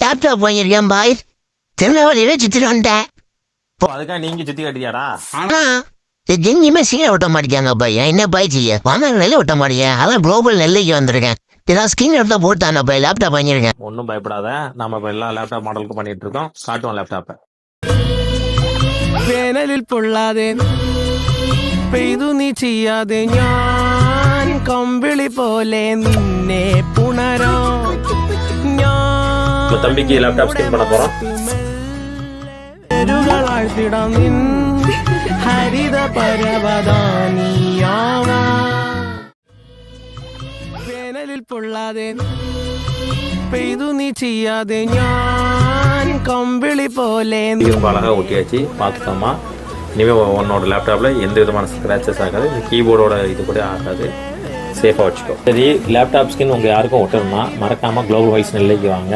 Laptop வாங்கியிருக்கேன் பாய். திருநெல்வேலியில சுத்திட்டு வந்துட்டேன். அதுக்காக நீங்க சுத்தி காட்டியாடா? ஆனா எங்கேயுமே சீனை விட்ட மாட்டேங்க பாய். என்ன பாய் செய்ய வாங்க நெல்லை விட்ட மாட்டேங்க. அதான் குளோபல் நெல்லைக்கு வந்திருக்கேன். ஏதாவது ஸ்கிரீன் எடுத்தா போட்டான பாய். லேப்டாப் வாங்கியிருக்கேன். ஒன்றும் பயப்படாத, நம்ம இப்போ எல்லா லேப்டாப் மாடலுக்கும் பண்ணிட்டு இருக்கோம். காட்டுவோம் லேப்டாப்பை. വേനലിൽ പൊള്ളാതെ പെയ്തു നീ ചെയ്യാതെ ഞാൻ കമ്പിളി പോലെ നിന്നെ പുണരോ இப்போ தம்பிக்கு லேப்டாப் ஸ்கிரீன் பண்ண போறோம். ഞാഴ്ത്തിടാം നിൻ ഹരിത പരവതാനിയാവാ വേനലിൽ പൊള്ളാതെ பெய்து நீ செய்யாதே ஞான் கம்பிளி போலே. ரொம்ப அழகாக ஒட்டியாச்சு, பார்த்துக்கோமா. இனிமேல் உன்னோட லேப்டாப்பில் எந்த விதமான ஸ்க்ராச்சஸ் ஆகாது. இந்த கீபோர்டோட இது கூட ஆகாது. சேஃபாக வச்சுக்கோ. சரி, லேப்டாப் ஸ்கின் உங்கள் யாருக்கும் ஒட்டணும்னா மறக்காமல் குளோபல் வாய்ஸ் நெல்லைக்கு வாங்க.